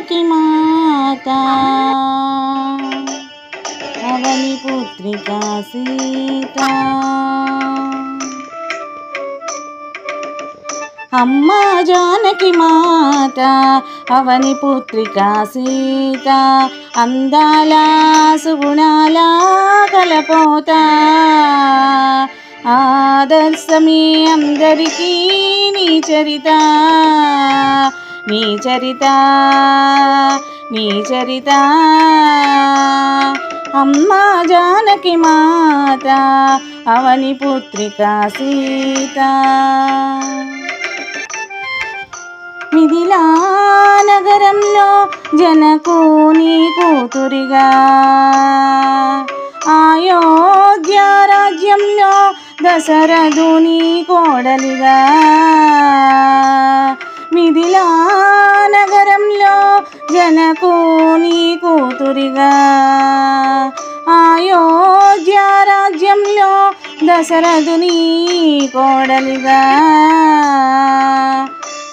जानकी माता అవని పుత్రికా సీత అమ్మ జానకి మాత అవని పుత్రికా సీత అందాల సుగుణాల కలపోత ఆదర్శమే అందరికీ నీ చరిత నీ చరిత నీ చరిత అమ్మా జానకి మాత అవని పుత్రికా సీత మిథిలా నగరంలో జనకుని కూతురిగా అయోధ్య రాజ్యంలో దశరథుని కోడలిగా మిథిలా నగరంలో జనకుని కూతురిగా అయోధ్య రాజ్యంలో దశరథుని కోడలిగా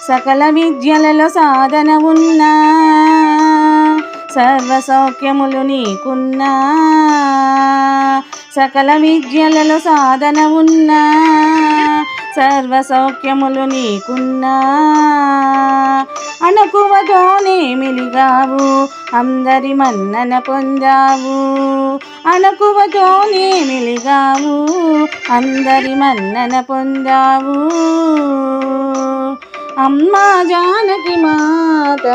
సకల విద్యలలో సాధన ఉన్నా సర్వ సౌఖ్యములు నీకున్నా సకల విద్యలలో సాధన ఉన్నా సర్వ సౌఖ్యములు నీకున్నా అణకువతోనే మెలిగావు అందరి మన్నన పొందావు అణకువతోనే మెలిగావు అందరి మన్నన పొందావు అమ్మా జానకి మాత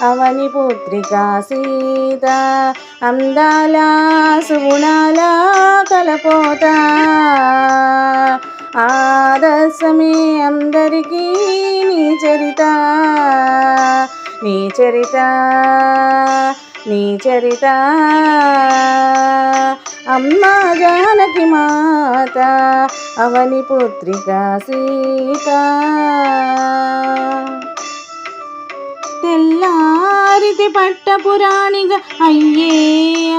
అవని పుత్రికా సీత అందాల సుగుణాల కలపోత ఆదర్శమే అందరికీ నీ చరిత నీ చరిత నీ చరిత అమ్మా జానకి మాత అవని పుత్రికా సీత తెల్లారితి పట్టపురాణిగా అయ్యే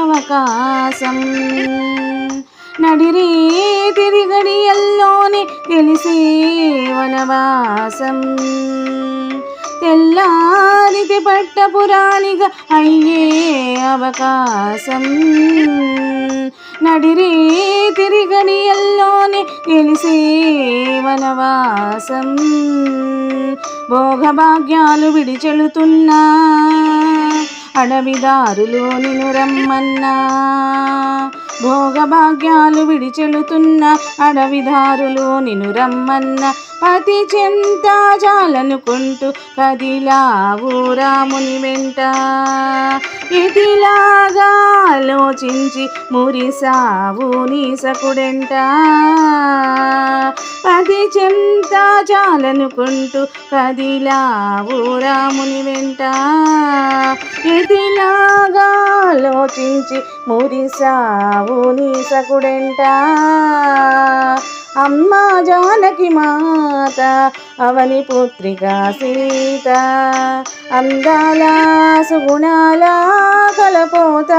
అవకాశం నడిరే తిరిగడియల్లోనే తెలిసే వనవాసం తెల్లారితి పట్టపురాణిగా అయ్యే అవకాశం నడిరే తిరిగడియల్లోనే తెలిసే వనవాసం భోగభాగ్యాలు విడిచెలుతున్నా అడవిదారులు నిన్ను రమ్మన్నా భోగభాగ్యాలు విడిచెలుతున్న అడవిదారులు నిన్ను రమ్మన్న పతి చెంత చాలనుకుంటూ కదిలావు రాముని వెంట ఇదిలాగా ఆలోచించి మురిసావు నీ సకుడెంట పతి చెంత చాలనుకుంటూ కదిలావు రాముని వెంట ఇదిలాగా ఆలోచించి మురిసావు నీ సకుడెంట అమ్మా జానకి మాత అవని పుత్రికా సీత అందాల సుగుణాల కలపోత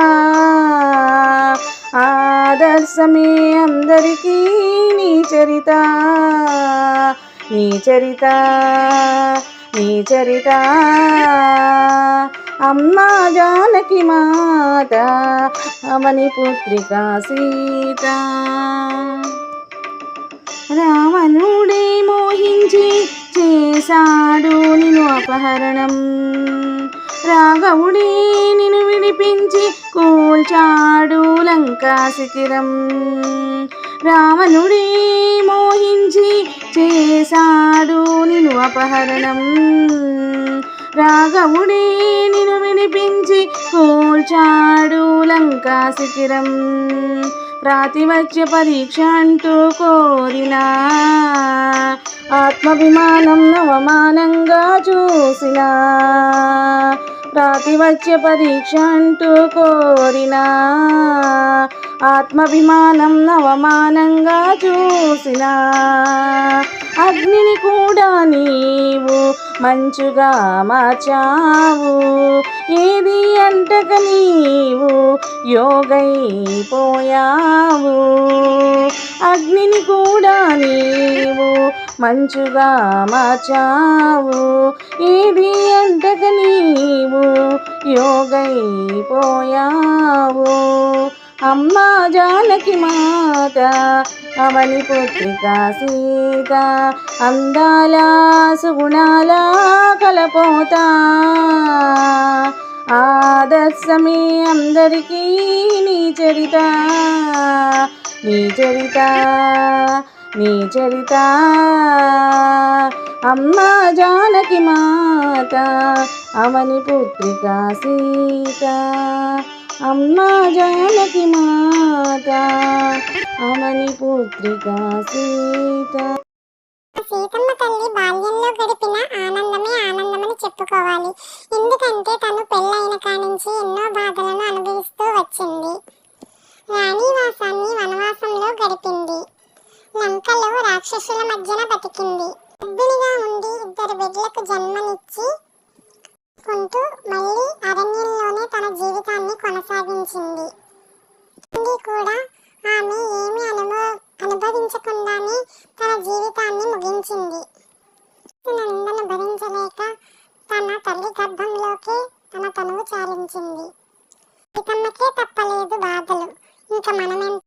ఆదర్శమే అందరికీ నీ చరిత నీ చరిత నీ చరిత అమ్మా జానకి మాత అవని పుత్రికా సీత రావణుడే మోహించి చేశాడు నిన్ను అపహరణం రాఘవుడే నిన్ను విడిపించి కూల్చాడు లంకా శిఖిరం రావణుడే మోహించి చేశాడు నిన్ను అపహరణం రాఘవుడే నిన్ను విడిపించి కూల్చాడు లంకా శిఖిరం ప్రాతివచ్య పరీక్ష అంటూ కోరినా ఆత్మాభిమానం అవమానంగా చూసిన ప్రాతివచ్య పరీక్ష అంటూ కోరినా ఆత్మాభిమానం అవమానంగా చూసిన అగ్నిని కూడా నీవు మంచుగా మార్చావు ఏది అంటక నీవు యోగైపోయావు అగ్నిని కూడా నీవు మంచుగా మార్చావు ఏది అంటక నీవు పోగైపోయావు. అమ్మా జానకి మాత అవని పుత్రిక సీత, అందాల సుగుణాల కలపోత, ఆదర్శమే అందరికీ నీ చరిత, నీ చరిత, నీ చరిత. అమ్మా జానకి మాత అవని పుత్రిక సీత, అమ్మా జానకి మాత అవని పుత్రిక సీత. సీతమ్మ తల్లి బాల్యంలో గడిపిన ఆనందమే ఆనందమని చెప్పుకోవాలి. ఎందుకంటే తను పెళ్ళైన కానించి ఎన్నో బాధలను అనుభవిస్తూ వచ్చింది. రాణివాసాన్ని వనవాసంలో గడిపింది. లంకలో రాక్షసుల మధ్యన బతికింది. గర్భిణిగా ఉండి 2 బిడ్డలకు జన్మనిచ్చి కుంటూ మళ్ళీ అరణ్యంలోనే తన జీవితాన్ని కొనసాగించింది. కూడా ఆమె ఏమీ అనుభవించకుండానే తన జీవితాన్ని ముగించింది. నిందను భరించలేక తన తల్లి గర్భంలోకే తన తనువు చాలించింది. సీతమ్మకే తప్పలేదు బాధలు. ఇంకా మనమెంత